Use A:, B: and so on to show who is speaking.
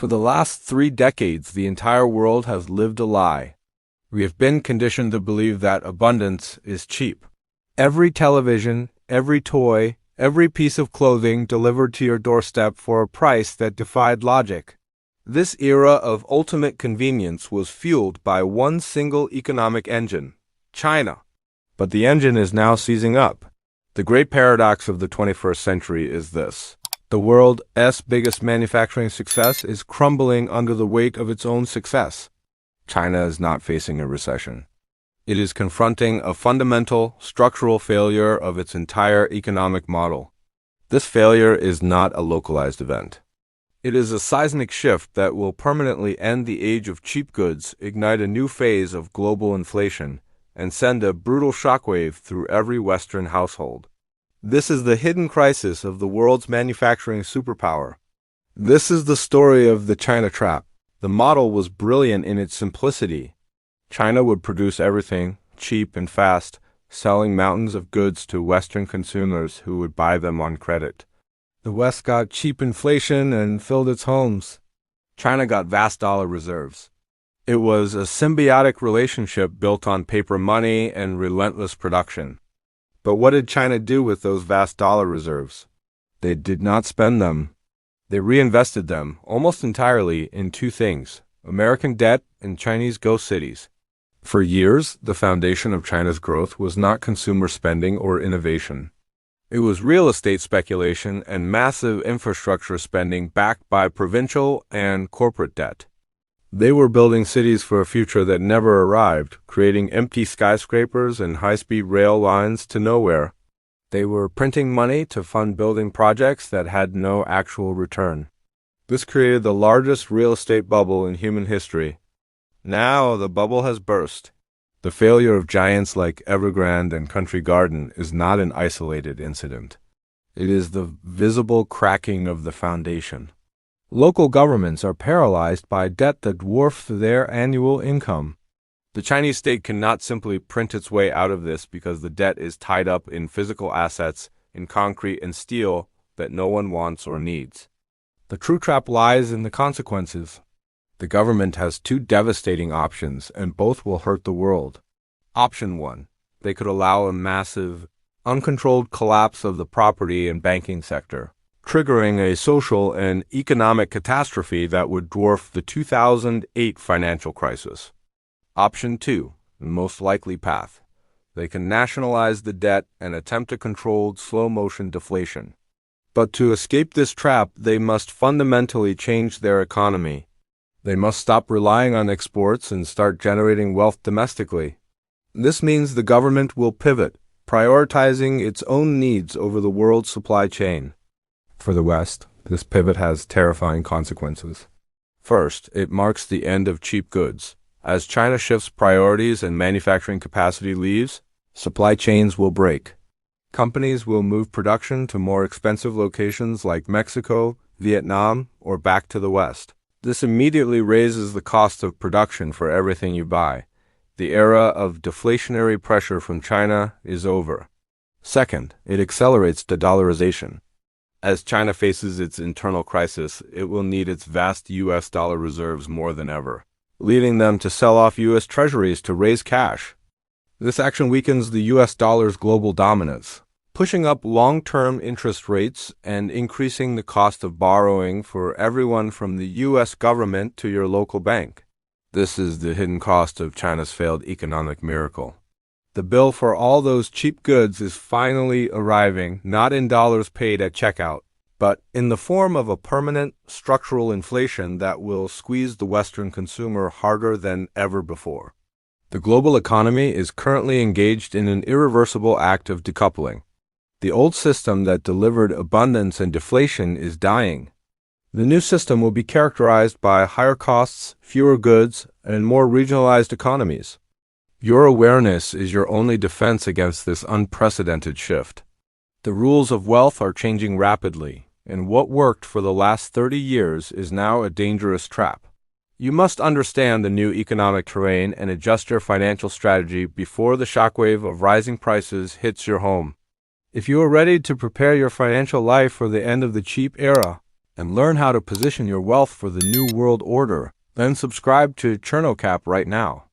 A: For the last 3 decades, the entire world has lived a lie. We have been conditioned to believe that abundance is cheap. Every television, every toy, every piece of clothing delivered to your doorstep for a price that defied logic. This era of ultimate convenience was fueled by one single economic engine, China. But the engine is now seizing up. The great paradox of the 21st century is this. The world's biggest manufacturing success is crumbling under the weight of its own success. China is not facing a recession. It is confronting a fundamental, structural failure of its entire economic model. This failure is not a localized event. It is a seismic shift that will permanently end the age of cheap goods, ignite a new phase of global inflation, and send a brutal shockwave through every Western household. This is the hidden crisis of the world's manufacturing superpower. This is the story of the China trap. The model was brilliant in its simplicity. China would produce everything, cheap and fast, selling mountains of goods to Western consumers who would buy them on credit. The West got cheap inflation and filled its homes. China got vast dollar reserves. It was a symbiotic relationship built on paper money and relentless production. But what did China do with those vast dollar reserves? They did not spend them. They reinvested them, almost entirely, in two things: American debt and Chinese ghost cities. For years, the foundation of China's growth was not consumer spending or innovation. It was real estate speculation and massive infrastructure spending backed by provincial and corporate debt. They were building cities for a future that never arrived, creating empty skyscrapers and high-speed rail lines to nowhere. They were printing money to fund building projects that had no actual return. This created the largest real estate bubble in human history. Now the bubble has burst. The failure of giants like Evergrande and Country Garden is not an isolated incident. It is the visible cracking of the foundation. Local governments are paralyzed by debt that dwarfs their annual income. The Chinese state cannot simply print its way out of this because the debt is tied up in physical assets, in concrete and steel that no one wants or needs. The true trap lies in the consequences. The government has two devastating options, and both will hurt the world. Option 1. They could allow a massive, uncontrolled collapse of the property and banking sector, triggering a social and economic catastrophe that would dwarf the 2008 financial crisis. Option 2, the most likely path. They can nationalize the debt and attempt a controlled, slow-motion deflation. But to escape this trap, they must fundamentally change their economy. They must stop relying on exports and start generating wealth domestically. This means the government will pivot, prioritizing its own needs over the world's supply chain. For the West, this pivot has terrifying consequences. First, it marks the end of cheap goods. As China shifts priorities and manufacturing capacity leaves, supply chains will break. Companies will move production to more expensive locations like Mexico, Vietnam, or back to the West. This immediately raises the cost of production for everything you buy. The era of deflationary pressure from China is over. Second, it accelerates de-dollarization. As China faces its internal crisis, it will need its vast U.S. dollar reserves more than ever, leading them to sell off U.S. treasuries to raise cash. This action weakens the U.S. dollar's global dominance, pushing up long-term interest rates and increasing the cost of borrowing for everyone from the U.S. government to your local bank. This is the hidden cost of China's failed economic miracle. The bill for all those cheap goods is finally arriving, not in dollars paid at checkout, but in the form of a permanent structural inflation that will squeeze the Western consumer harder than ever before. The global economy is currently engaged in an irreversible act of decoupling. The old system that delivered abundance and deflation is dying. The new system will be characterized by higher costs, fewer goods, and more regionalized economies. Your awareness is your only defense against this unprecedented shift. The rules of wealth are changing rapidly, and what worked for the last 30 years is now a dangerous trap. You must understand the new economic terrain and adjust your financial strategy before the shockwave of rising prices hits your home. If you are ready to prepare your financial life for the end of the cheap era, and learn how to position your wealth for the new world order. Then subscribe to ChernowCap right now.